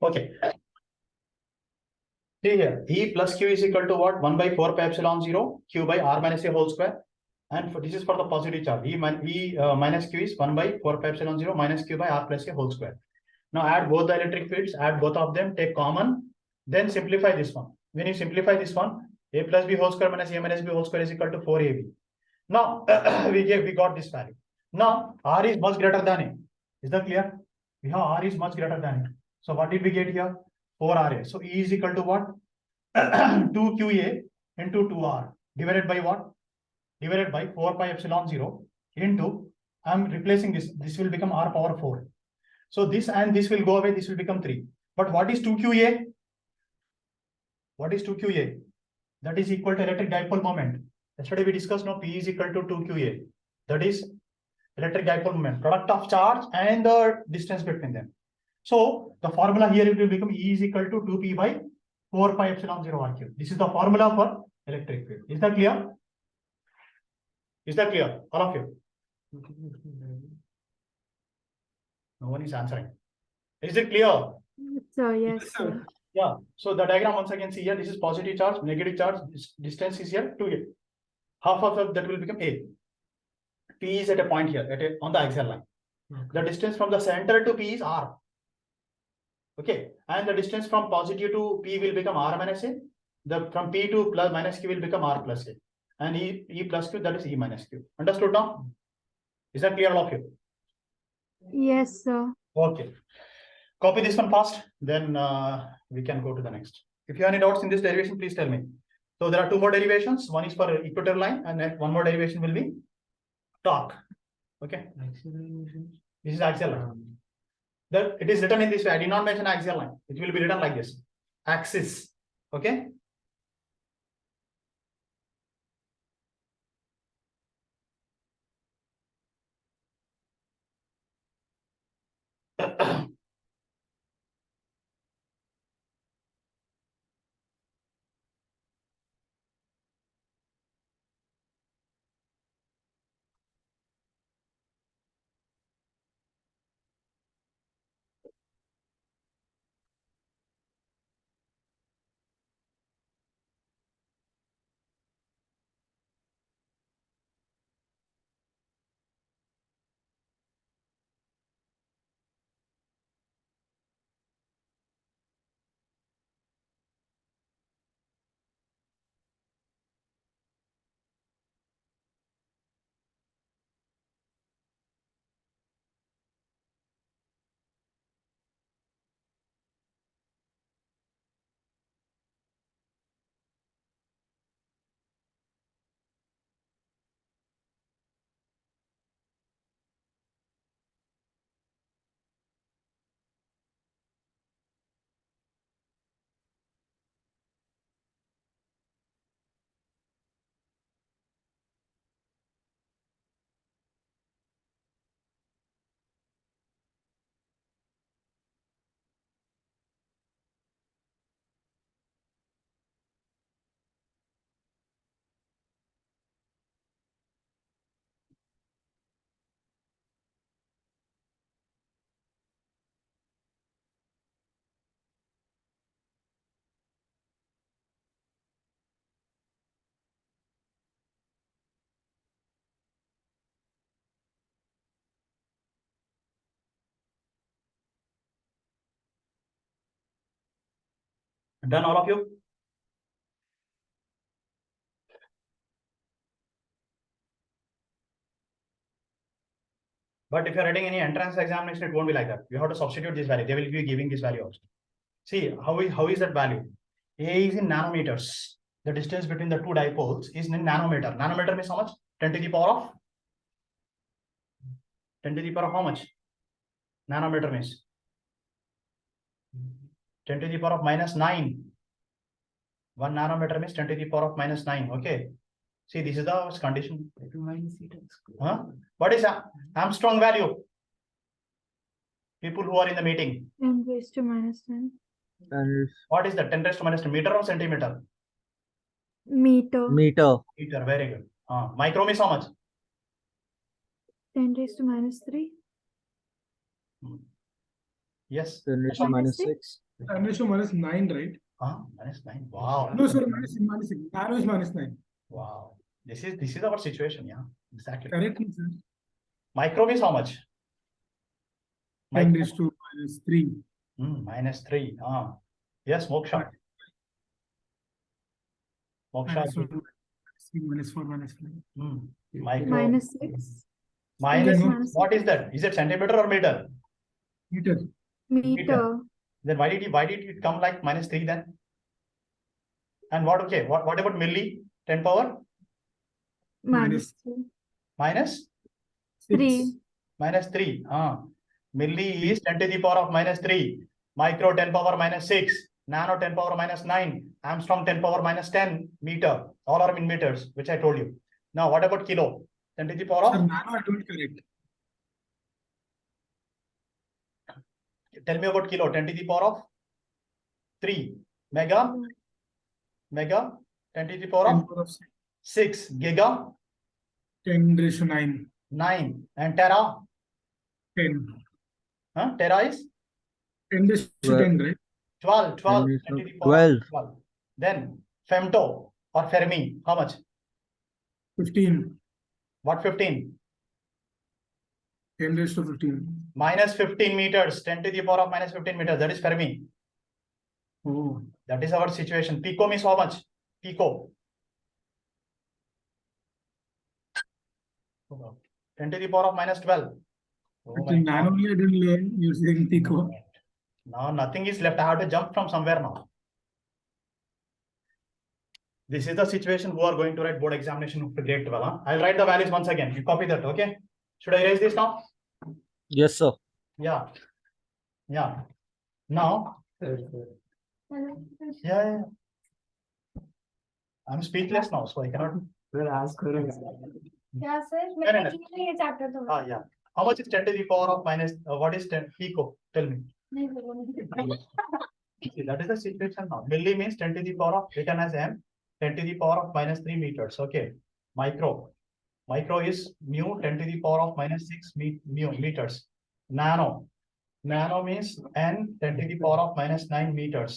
Okay. See here, E plus Q is equal to what? 1 by 4 pi epsilon 0 Q by R minus A whole square. And this is for the positive charge. Minus Q is 1 by 4 pi epsilon 0 minus Q by R plus A whole square. Now add both the electric fields, add both of them, take common, then simplify this one. When you simplify this one, A plus B whole square minus A minus B whole square is equal to 4AB. Now we got this value. Now R is much greater than A. Is that clear? We have R is much greater than A. So what did we get here? 4RA. So E is equal to what? 2QA into 2R divided by what? Divided by 4 pi epsilon 0 into, I'm replacing this. This will become R power 4. So this and this will go away. This will become 3. But what is 2QA? What is 2QA? That is equal to electric dipole moment. Yesterday we discussed now P is equal to 2QA. That is electric dipole moment, product of charge and the distance between them. So the formula here it will become E is equal to 2P by 4 pi epsilon 0 R cube. This is the formula for electric field. Is that clear? Is that clear? All of you? No one is answering. Is it clear? So yes, sir. Yeah. So the diagram once again, see here, this is positive charge, negative charge, this distance is here 2A. Half of that will become A. P is at a point here, on the axial line. Okay. The distance from the center to P is R. Okay. And the distance from positive to P will become R minus A. From P to plus minus Q will become R plus A. And E plus Q, that is E minus Q. Understood now? Is that clear, all of you? Yes, sir. Okay. Copy this one fast, then we can go to the next. If you have any doubts in this derivation, please tell me. So there are 2 more derivations. One is for equator line, and then 1 more derivation will be torque. Okay. This is axial line. It is written in this way. I did not mention axial line. It will be written like this. Axis. Okay. Done, all of you? But if you're writing any entrance examination, it won't be like that. You have to substitute this value. They will be giving this value also. See, how is that value? A is in nanometers. The distance between the 2 dipoles is in nanometer. Nanometer means how much? 10 to the power of? 10 to the power of how much? Nanometer means 10 to the power of minus 9. 1 nanometer means 10 to the power of minus 9. Okay. See, this is the condition. Huh? What is Armstrong value? People who are in the meeting. 10 raised to minus 10. And What is that? 10 raised to minus 10, meter or centimeter? Meter. meter. Meter, very good. Micro means how much? 10 raised to minus 3. Yes. 10 raised to minus 6. tan ratio minus 9, right? -9. Wow. No, sir, minus 6. Tan is minus 9. Wow. This is our situation, yeah. Exactly. Correct, sir. Micro means how much? 10 Micro. raised to minus 3. -3. Yes, Moksha. Moksha. Minus 1, minus 4, minus 5. Micro. -6. Minus. Yes, minus What is that? Is it centimeter or meter? Meter. meter. Then why did it come like -3 then? And what about milli? 10 power? Minus Minus 3. -3. Milli is 10 to the power of -3. Micro 10 power -6. Nano 10 power -9. Armstrong 10 power -10 meter. All are in meters, which I told you. Now what about kilo? 10 to the power Sir, of? nano I don't correct. Tell me about kilo. 10 to the power of 3. Mega 10 to the power 10 of power of 6. Giga 10 raised to 9. 9. And tera? 10. Tera is 10 raised to 10, right? 12. 12. 10 to the power of 12. Then femto or Fermi, how much? 15. What 15? 10 raised to 15. -15 meters. 10 to the power of -15 meters. That is Fermi. Oh. That is our situation. Pico means how much? Pico. 10 to the power of -12. Oh my Nano God. only I didn't learn using pico. Now nothing is left. I have to jump from somewhere now. This is the situation who are going to write board examination of grade 12. I'll write the values once again. You copy that, okay? Should I erase this now? Yes, sir. Yeah. Now. Yeah. I'm speechless now, so I cannot. Yeah, sir. Chapter yeah. How much is 10 to the power of minus? What is 10 pico? Tell me. See, that is the situation now. Milli means 10 to the power of written as m. 10 to the power of -3 meters. Okay. Micro is mu 10 to the power of -6 meters. Nano means n 10 to the power of -9 meters.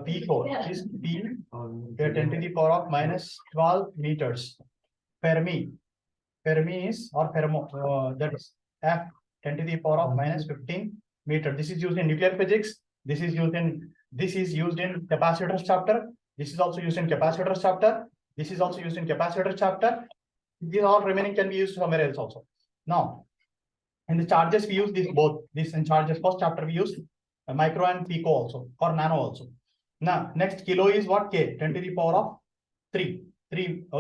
Pico is p 10 to the power of -12 meters. Fermi is or fermo that is f 10 to the power of -15 meter. This is used in nuclear physics. This is used in capacitors chapter. This is also used in capacitors chapter. This is also used in capacitor chapter. These all remaining can be used somewhere else also. Now, in the charges we use these both. This in charges first chapter we use micro and pico also or nano also. Now next kilo is what? K 10 to the power of 3.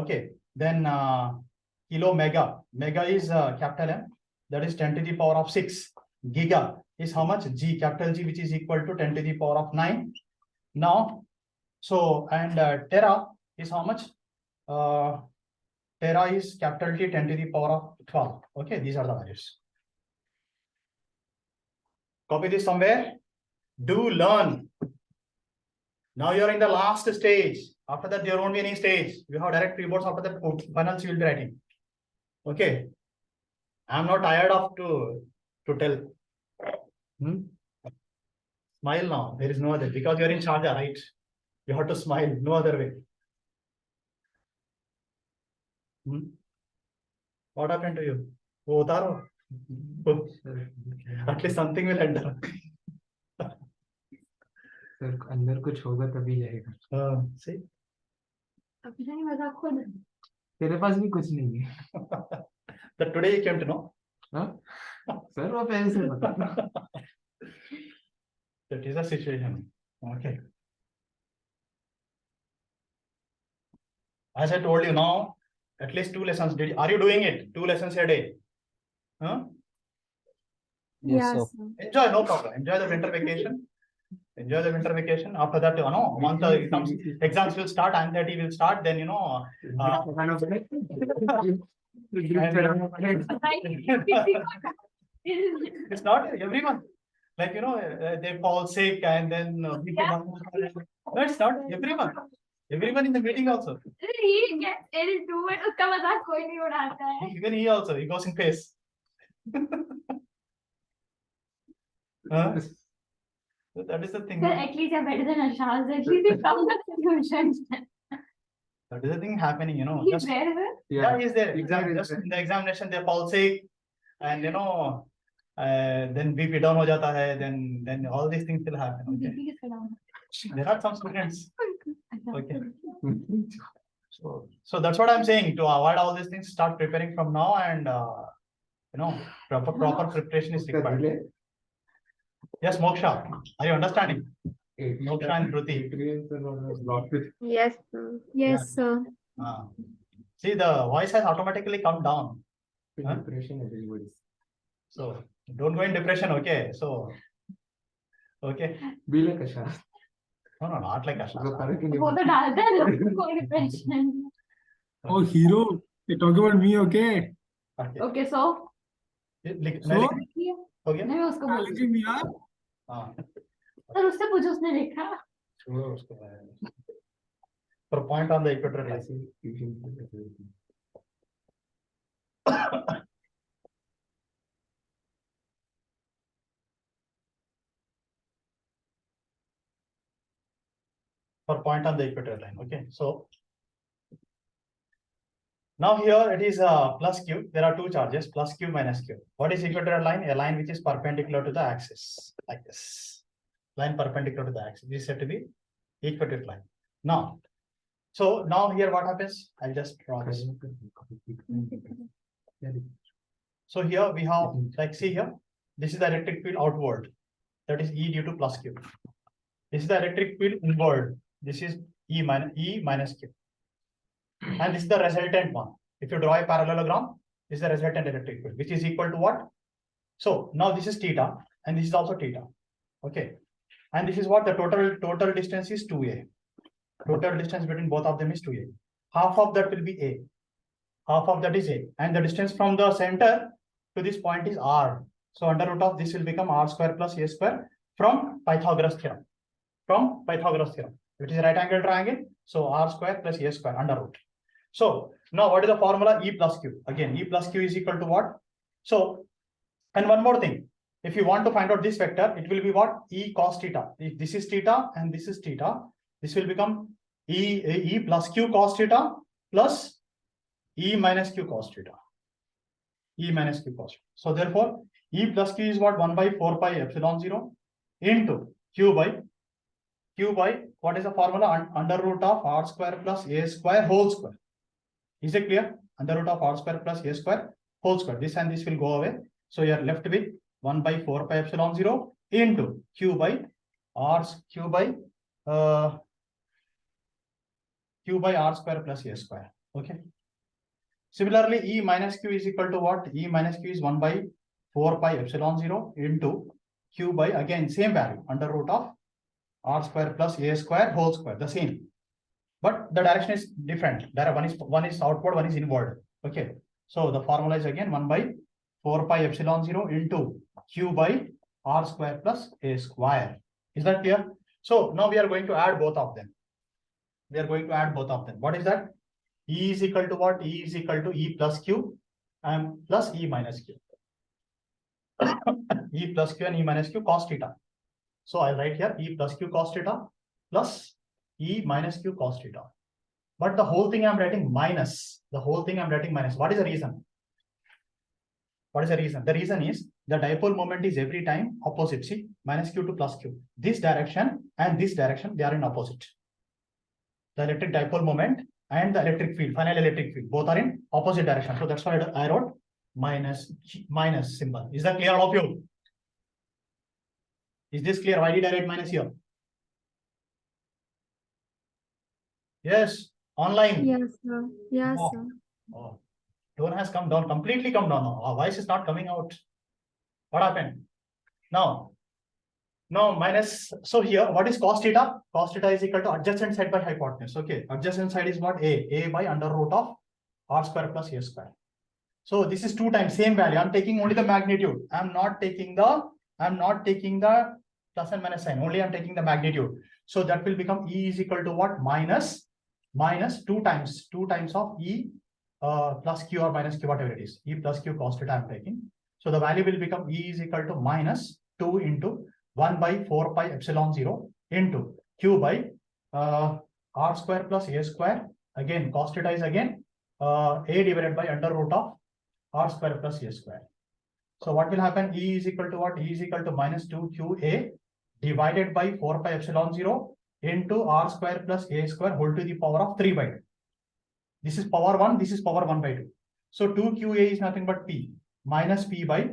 Okay. Then kilo mega is capital M, that is 10 to the power of 6. Giga is how much? G, capital G, which is equal to 10 to the power of 9. Now, so and tera is how much? Tera is capital T 10 to the power of 12. Okay, these are the values. Copy this somewhere. Do learn. Now you're in the last stage. After that, there won't be any stage. You have direct reports. After that, finals you will be writing. Okay. I'm not tired of to tell. Smile now. There is no other, because you're in Sharjah, right? You have to smile. No other way. What happened to you? At least something will enter. Sir अंदर कुछ होगा तभी जाएगा. See? अभी नहीं मजाक खुद. तेरे पास भी कुछ नहीं है. That today you came to know. Sir वो पहले से पता. That is the situation. Okay. As I told you now, at least 2 lessons. Are you doing it? 2 lessons a day. Yes, Yes, sir. sir. Enjoy, no problem. Enjoy the winter vacation. Enjoy the winter vacation. After that, once the exams will start, anxiety will start. Then it's not everyone. Like they fall sick and then no, it's not everyone. Everyone in the meeting also. He gets ill too, but उसका मजाक कोई नहीं उड़ाता है. Even he also, he goes in pace. So that is the thing. Sir, at least you're better than Ashaz. At least you found the solutions. That is the thing happening, you know. He's Just, there, sir. yeah, he's there. Exam Just is there. in the examination, they fall sick, and you know, then BP down ho jata hai, then all these things will happen. Okay. BP is down. There are some students. Okay. So that's what I'm saying. To avoid all these things, start preparing from now, and you know, proper preparation is उसका required. delay Yes, Moksha, are you understanding? 8. Moksha and Dhruti. Blocked with Yes, sir. Yes, sir. See, the voice has automatically come down. Huh? depression everybody's. So don't go in depression, okay? So, okay. Be like Ashaz. No, not like उसको Asha. फर्क ही नहीं वो तो पड़ता. डालता है लोगों को depression. Oh, hero. You talk about me, okay? Okay. Okay, so So, Okay. नहीं मैं उसको you're बोल looking me up? हाँ, सर उससे पूछो उसने लिखा. छोड़ो उसको. For point on the equatorial line. ऐसे tuition से everything. For point on the equatorial line. Okay. So now here it is plus q. There are two charges, plus q minus q. What is equatorial line? A line which is perpendicular to the axis, like this. Line perpendicular to the axis. This is said to be equatorial line. Now, so now here what happens? I'll just draw this. So here we have, like, see here, this is the electric field outward. That is E due to plus q. This is the electric field inward. This is E minus q. And this is the resultant one. If you draw a parallelogram, this is the resultant electric field, which is equal to what? So now this is theta, and this is also theta. Okay. And this is what the total distance is 2a. Total distance between both of them is 2a. Half of that will be a. Half of that is a. And the distance from the center to this point is r. So under root of this will become r square plus a square from Pythagoras theorem. From Pythagoras theorem, which is right angle triangle. So r square plus a square under root. So now what is the formula? E plus q. Again, E plus q is equal to what? So, and one more thing. If you want to find out this vector, it will be what? E cos theta. If this is theta and this is theta, this will become E plus q cos theta plus E minus q cos theta. E minus q cos theta. So therefore, E plus q is what? 1 by 4 pi epsilon 0 into q by what is the formula? Under root of r square plus a square whole square. Is it clear? Under root of r square plus a square whole square. This and this will go away. So you are left with 1 by 4 pi epsilon 0 into q by r square plus a square. Okay. Similarly, E minus q is equal to what? E minus q is 1 by 4 pi epsilon 0 into q by, again, same value, under root of r square plus a square whole square, the same. But the direction is different. One is outward, one is inward. Okay. So the formula is again 1 by 4 pi epsilon 0 into q by r square plus a square. Is that clear? So now we are going to add both of them. What is that? E is equal to what? E is equal to E plus q and plus E minus q. E plus q and E minus q cos theta. So I'll write here E plus q cos theta plus E minus q cos theta. But the whole thing I'm writing minus. What is the reason? The reason is the dipole moment is every time opposite. See, minus q to plus q. This direction and this direction, they are in opposite. The electric dipole moment and the electric field, final electric field, both are in opposite direction. So that's why I wrote minus symbol. Is that clear, all of you? Is this clear? Why did I write minus here? Yes, online. Yes, sir. Yes, Oh. sir. Oh, tone has come down, completely come down now. Our voice is not coming out. What happened? Now, minus. So here, what is cos theta? Cos theta is equal to adjacent side by hypotenuse. Okay, adjacent side is what? A by under root of r square plus a square. So this is 2 times same value. I'm taking only the magnitude. I'm not taking the plus and minus sign. Only I'm taking the magnitude. So that will become E is equal to what? Minus 2 times of E plus q or minus q, whatever it is. E plus q cos theta I'm taking. So the value will become E is equal to minus 2 into 1 by 4 pi epsilon 0 into Q by R square plus A square. Again, cos theta is again A divided by under root of R square plus A square. So what will happen? E is equal to what? E is equal to minus 2QA divided by 4 pi epsilon 0 into R square plus A square whole to the power of 3 by 2. This is power 1, this is power 1 by 2. So 2QA is nothing but P minus P by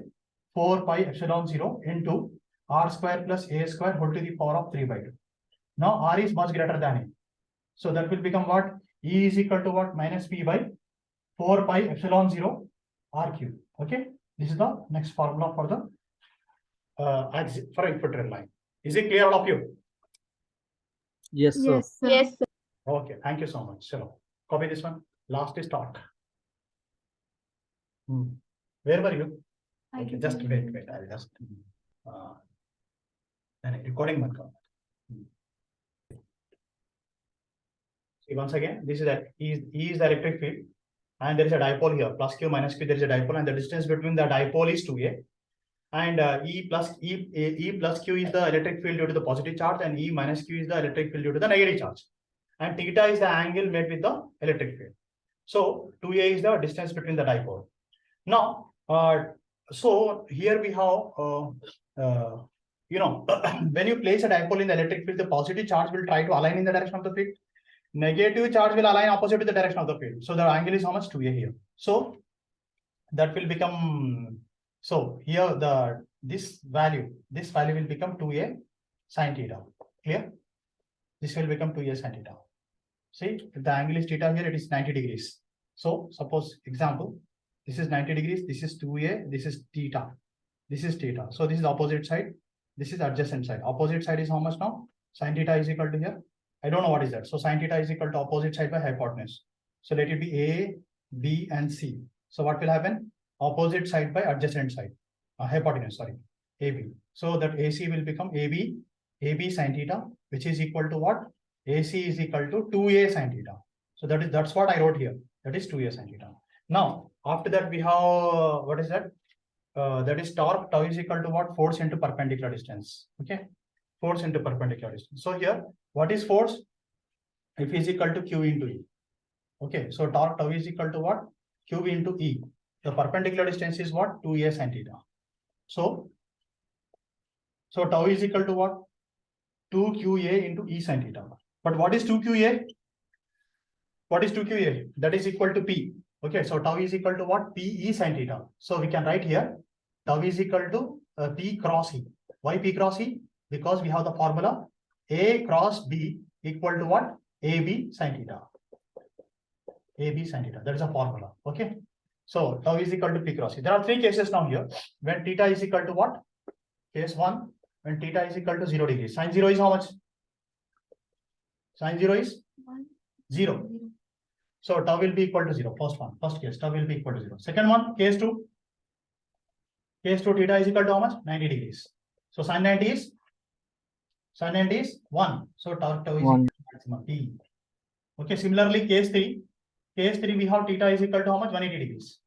4 pi epsilon 0 into R square plus A square whole to the power of 3 by 2. Now R is much greater than A. So that will become what? E is equal to what? Minus P by 4 pi epsilon 0 R cube. Okay. This is the next formula for the for equatorial line. Is it clear all of you? Yes, sir. Yes, sir. Yes, sir. Okay, thank you so much. So copy this one. Last is talk. Where were you? Okay, just wait. I'll just recording my call. See, once again, this is that E is the electric field, and there is a dipole here, plus Q minus Q. There is a dipole, and the distance between the dipole is 2a. And E plus Q is the electric field due to the positive charge, and E minus Q is the electric field due to the negative charge. And theta is the angle made with the electric field. So 2a is the distance between the dipole. Now, so here we have, when you place a dipole in the electric field, the positive charge will try to align in the direction of the field. Negative charge will align opposite to the direction of the field. So the angle is how much? 2a here. So that will become, so here this value will become 2a sin theta. Clear? This will become 2a sin theta. See, if the angle is theta here, it is 90 degrees. So suppose example, this is 90 degrees, this is 2a, this is theta. This is theta. So this is opposite side, this is adjacent side. Opposite side is how much now? Sin theta is equal to here. I don't know what is that. So sin theta is equal to opposite side by hypotenuse. So let it be A, B, and C. So what will happen? Opposite side by adjacent side. Hypotenuse, sorry. AB. So that AC will become AB sin theta, which is equal to what? AC is equal to 2a sin theta. So that's what I wrote here. That is 2a sin theta. Now, after that we have, what is that? That is torque, tau is equal to what? Force into perpendicular distance. Okay. Force into perpendicular distance. So here, what is force? F is equal to Q into E. Okay. So torque tau is equal to what? Q into E. The perpendicular distance is what? 2a sin theta. So tau is equal to what? 2QA into E sin theta. But what is 2QA? What is 2QA? That is equal to P. Okay, so tau is equal to what? PE sin theta. So we can write here, tau is equal to P cross E. Why P cross E? Because we have the formula A cross B equal to what? AB sin theta. AB sin theta. That is a formula. Okay. So tau is equal to P cross E. There are three cases now here. When theta is equal to what? Case 1, when theta is equal to 0 degrees. Sin 0 is how much? Sin 0 is 0. So tau will be equal to 0. First case, tau will be equal to 0. Second one, case 2. Case 2, theta is equal to how much? 90 degrees. So sin 90 is 1. So tau is equal to maximum P. Okay, similarly, case 3 we have theta is equal to how much? 180 degrees.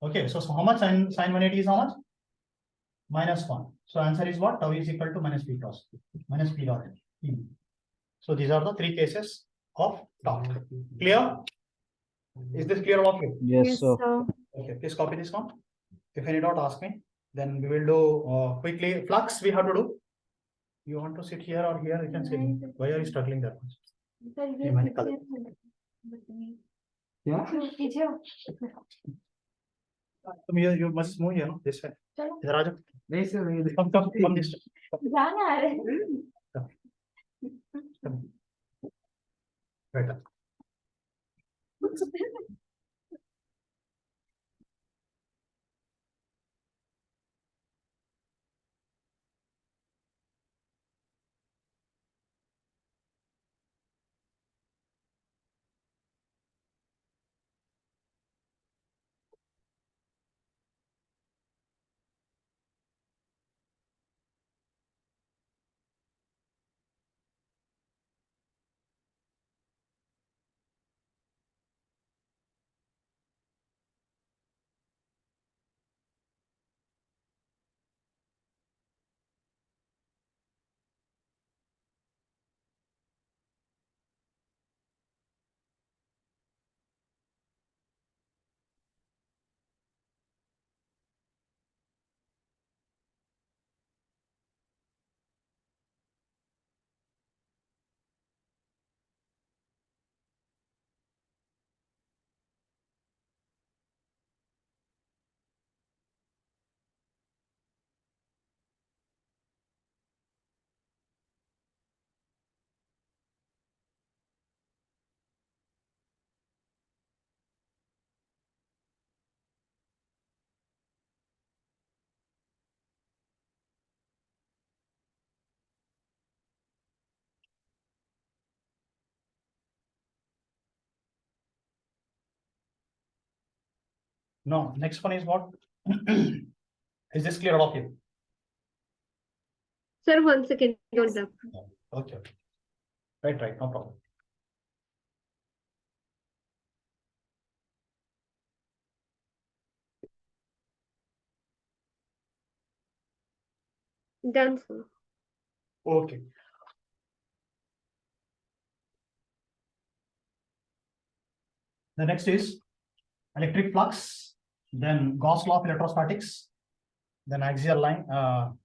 Okay, so how much sin 180 is how much? Minus 1. So answer is what? Tau is equal to minus P cross minus P dot P. So these are the three cases of torque. Clear? Is this clear all of you? Yes, sir. Okay, please copy this one. If any doubt, ask me. Then we will do quickly. Flux we have to do. You want to sit here or here? You can sit. Why are you struggling that much? ये मैंने कल क्या? तुम you must move here, no? This way. इधर आ जाओ. नहीं sir, नहीं. Come this way. जाना है. Come. Better. No, next one is what? Is this clear all of you? Sir, 1 second. Don't up. Okay. Right, no problem. Done, sir. Okay. The next is electric flux, then Gauss law of electrostatics, then axial line,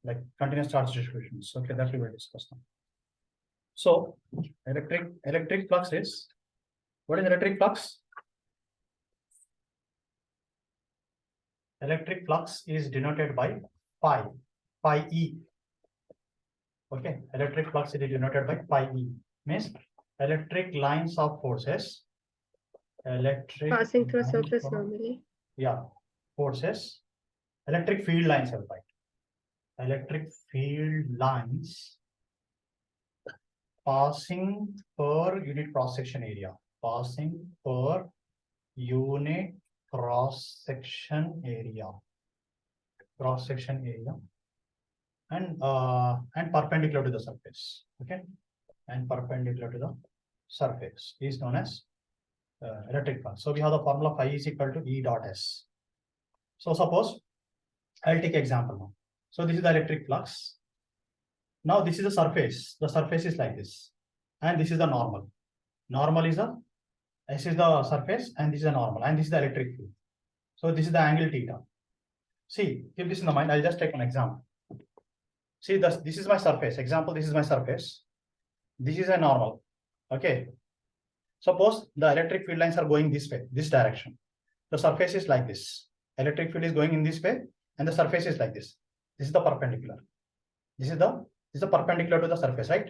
like continuous charge distributions. Okay, that we will discuss now. So electric flux is, what is electric flux? Electric flux is denoted by phi E. Okay, electric flux is denoted by phi E. Means electric lines of forces. Passing through a surface normally. Yeah, forces. Electric field lines are right. Electric field lines passing per unit cross section area. Passing per unit cross section area. Cross section area. And perpendicular to the surface. Okay, and perpendicular to the surface is known as electric flux. So we have the formula phi is equal to E dot S. So suppose I'll take example now. So this is the electric flux. Now this is the surface. The surface is like this, and this is the normal. Normal is this is the surface, and this is the normal, and this is the electric field. So this is the angle theta. See, keep this in the mind. I'll just take an example. See, this is my surface. Example, this is my surface. This is a normal. Okay. Suppose the electric field lines are going this way, this direction. The surface is like this. Electric field is going in this way, and the surface is like this. This is the perpendicular. This is the perpendicular to the surface, right?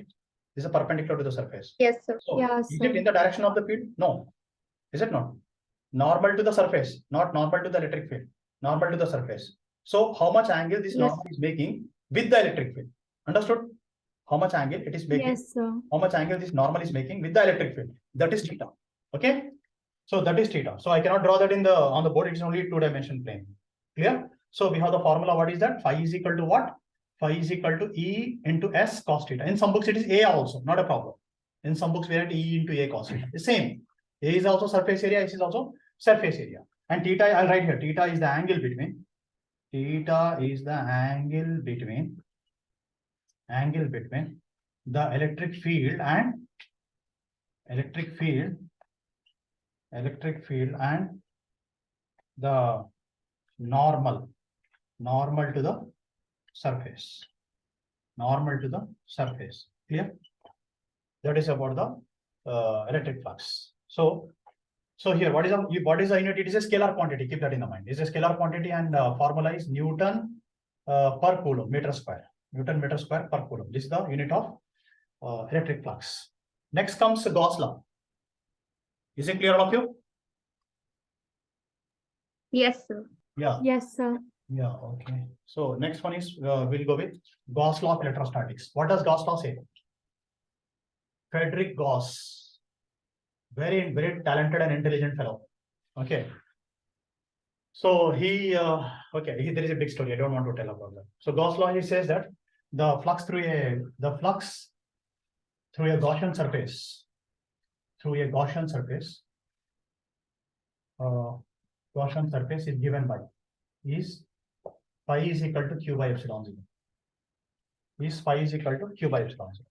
This is a perpendicular to the surface. Yes, sir. So Yes, is sir. it in the direction of the field? No. Is it not? Normal to the surface, not normal to the electric field. Normal to the surface. So how much angle this Yes. normal is making with the electric field? Understood? How much angle it is making? Yes, sir. How much angle this normal is making with the electric field? That is theta. Okay. So that is theta. So I cannot draw that on the board. It's only two-dimension plane. Clear? So we have the formula. What is that? Phi is equal to what? Phi is equal to E into S cos theta. In some books it is A also, not a problem. In some books we write E into A cos theta. The same. A is also surface area. S is also surface area. And theta, I'll write here. Theta is the angle between. Theta is the angle between the electric field and the normal to the surface. Clear? That is about the electric flux. So here, what is the unit? It is a scalar quantity. Keep that in the mind. It's a scalar quantity, and formula is Newton per coulomb meter square. Newton meter square per coulomb. This is the unit of electric flux. Next comes Gauss law. Is it clear all of you? Yes, sir. Yeah. Yes, sir. Yeah. Okay. So next one is we'll go with Gauss law of electrostatics. What does Gauss law say? Frederick Gauss, very talented and intelligent fellow. Okay. So there is a big story. I don't want to tell about that. So Gauss law, he says that the flux through a Gaussian surface, is given by phi is equal to Q by epsilon 0. Phi is equal to Q by epsilon 0.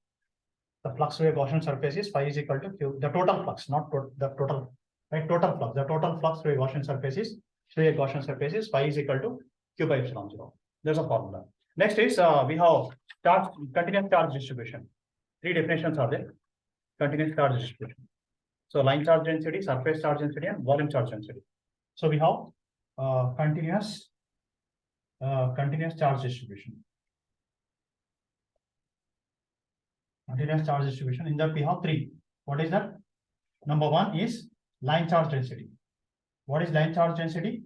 The flux through a Gaussian surface is phi is equal to Q. The total flux, not the total, right? Total flux. The total flux through a Gaussian surface is phi is equal to Q by epsilon 0. There's a formula. Next is we have continuous charge distribution. Three definitions are there. Continuous charge distribution. So line charge density, surface charge density, and volume charge density. So we have continuous charge distribution. Continuous charge distribution. In that we have three. What is that? Number one is line charge density. What is line charge density?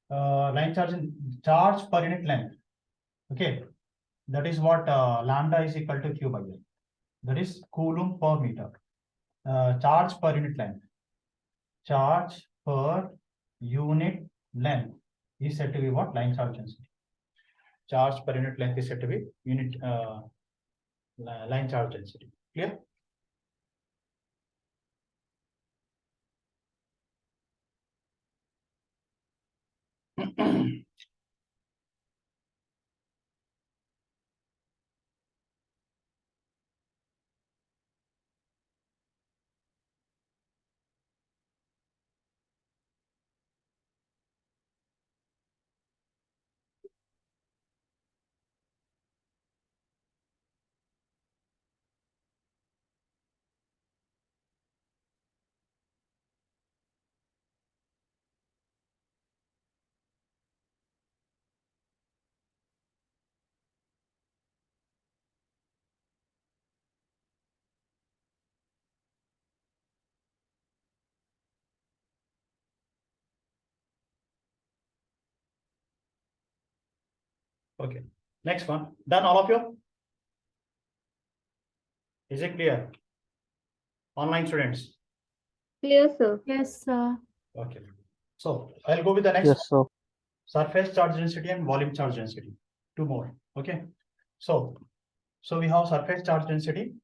Line charge per unit length. Okay, that is what lambda is equal to Q by L. That is coulomb per meter. Charge per unit length. Charge per unit length is said to be what? Line charge density. Charge per unit length is said to be unit line charge density. Clear? Okay. Next one. Done, all of you? Is it clear? Online students. Clear, sir. Yes, sir. Okay. So I'll go with the next Yes, sir. surface charge density and volume charge density. Two more. Okay. So we have surface charge density.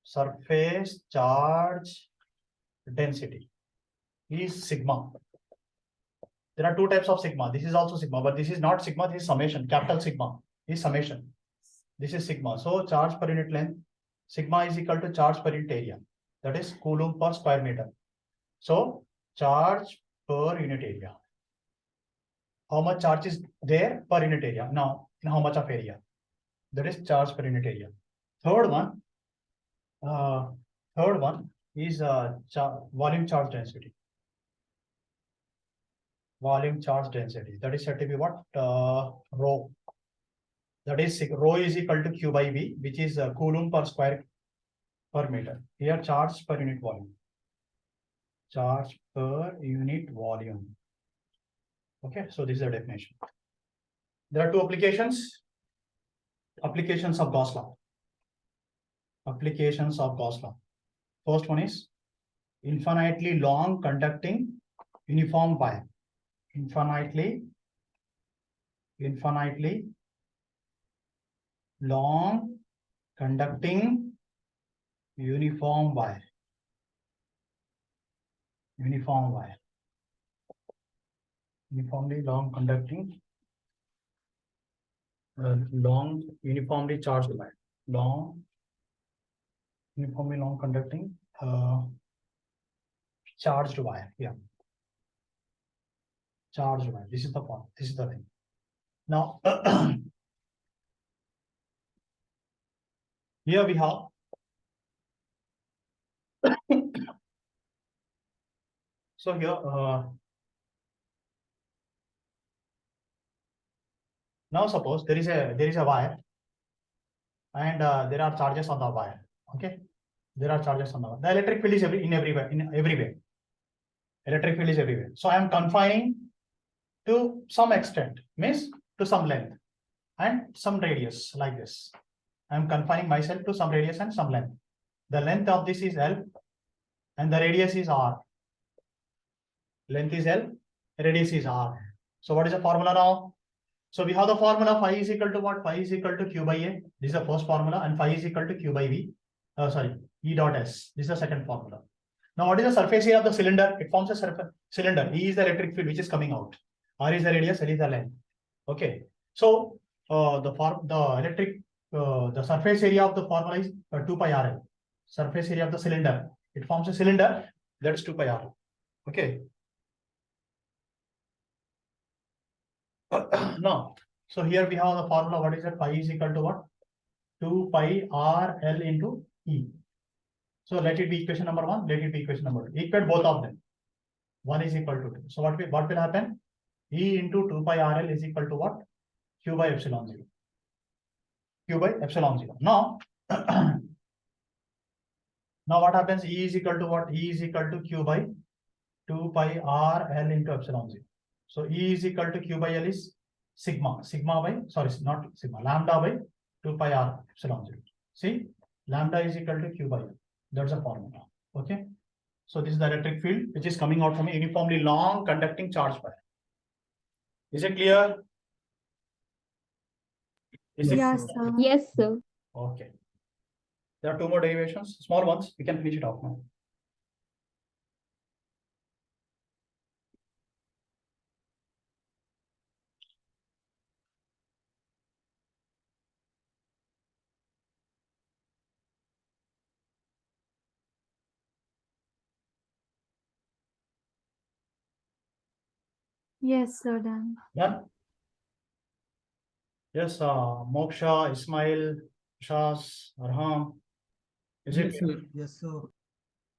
Surface charge density is sigma. There are two types of sigma. This is also sigma, but this is not sigma. This is summation. Capital sigma is summation. This is sigma. So charge per unit length, sigma is equal to charge per unit area. That is coulomb per square meter. So charge per unit area. How much charge is there per unit area? Now, in how much of area? That is charge per unit area. Third one is volume charge density. Volume charge density. That is said to be what? Rho. That is rho is equal to Q by V, which is coulomb per square per meter. Here charge per unit volume. Charge per unit volume. Okay, so this is the definition. There are two applications. Applications of Gauss law. Applications of Gauss law. First one is infinitely long conducting uniform wire. Infinitely long conducting uniform wire. Uniform wire. Uniformly long conducting long uniformly charged wire. Uniformly long conducting charged wire. Yeah. Charged wire. This is the point. This is the thing. Now here we have so here now suppose there is a wire and there are charges on the wire. Okay, there are charges on the wire. The electric field is everywhere. Electric field is everywhere. So I am confining to some extent, means to some length and some radius like this. I am confining myself to some radius and some length. The length of this is L and the radius is R. Length is L, radius is R. So what is the formula now? So we have the formula phi is equal to what? Phi is equal to Q by A. This is the first formula, and phi is equal to Q by V. E dot S. This is the second formula. Now what is the surface area of the cylinder? It forms a surface cylinder. E is the electric field which is coming out. R is the radius, L is the length. Okay. So the surface area of the formula is 2 pi RL. Surface area of the cylinder. It forms a cylinder, that is 2 pi RL. Okay. Now, so here we have the formula. What is that? Phi is equal to what? 2 pi RL into E. So let it be equation number 1. Let it be equation number 2. Equate both of them. 1 is equal to 2. So what will happen? E into 2 pi RL is equal to what? Q by epsilon 0. Q by epsilon 0. Now, now what happens? E is equal to what? E is equal to Q by 2 pi RL into epsilon 0. So E is equal to Q by L is lambda by 2 pi R epsilon 0. See, lambda is equal to Q by L. That's the formula. Okay. So this is the electric field which is coming out from a uniformly long conducting charge wire. Is it clear? Is it? Yes, sir. Yes, sir. Okay. There are two more derivations, small ones. We can finish it off now. Yes, sir, done. Done? Yes, Moksha, Ismail, Shas, Arham. Is it? Yes, sir. Yes, sir.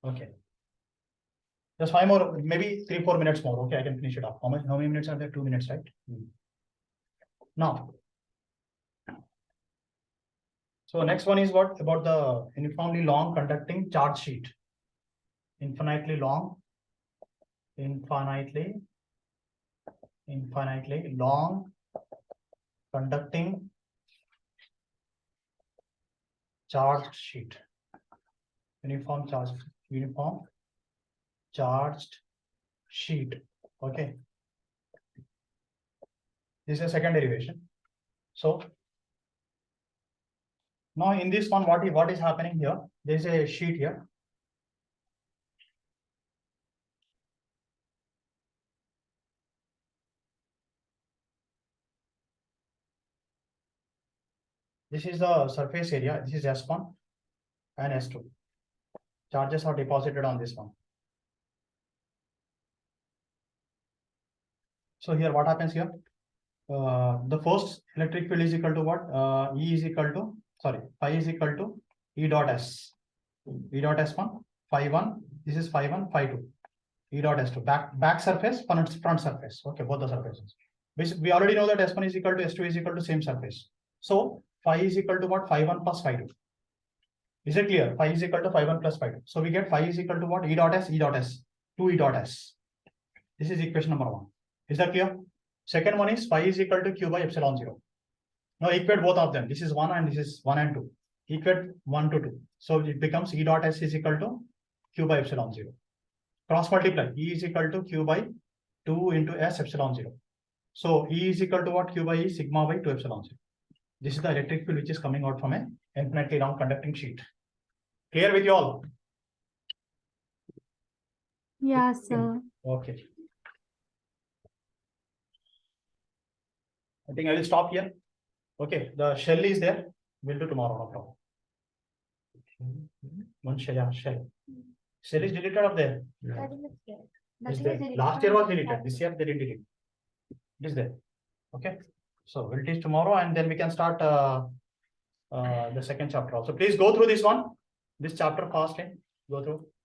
Okay. Just 5 more, maybe 3-4 minutes more. Okay, I can finish it up. How many minutes are there? 2 minutes, right? Now. So next one is what about the uniformly long conducting charge sheet. Infinitely long. Infinitely long conducting charged sheet. Uniform charged sheet. Okay. This is a second derivation. So now in this one, what is happening here? There is a sheet here. This is the surface area. This is S1 and S2. Charges are deposited on this one. So here, what happens here? The first electric field is equal to what? E is equal to, sorry, phi is equal to E dot S. E dot S1, phi 1, this is phi 1, phi 2. E dot S2, back surface, front surface. Okay, both the surfaces. We already know that S1 is equal to S2 is equal to same surface. So phi is equal to what? Phi 1 plus phi 2. Is it clear? Phi is equal to phi 1 plus phi 2. So we get phi is equal to what? E dot S, 2 E dot S. This is equation number 1. Is that clear? Second one is phi is equal to Q by epsilon 0. Now equate both of them. This is 1 and this is 1 and 2. Equate 1 to 2. So it becomes E dot S is equal to Q by epsilon 0. Cross multiply. E is equal to Q by 2 into S epsilon 0. So E is equal to what? Q by E sigma by 2 epsilon 0. This is the electric field which is coming out from an infinitely long conducting sheet. Clear with you all? Yeah, sir. Okay. I think I will stop here. Okay, the shell is there. We'll do tomorrow, no problem. One shell, yeah, shell. Shell is deleted up there. Yeah. Is there. Last year was deleted. This year they didn't delete. It is there. Okay. So we'll teach tomorrow and then we can start the second chapter also. Please go through this one. This chapter fast. Go through.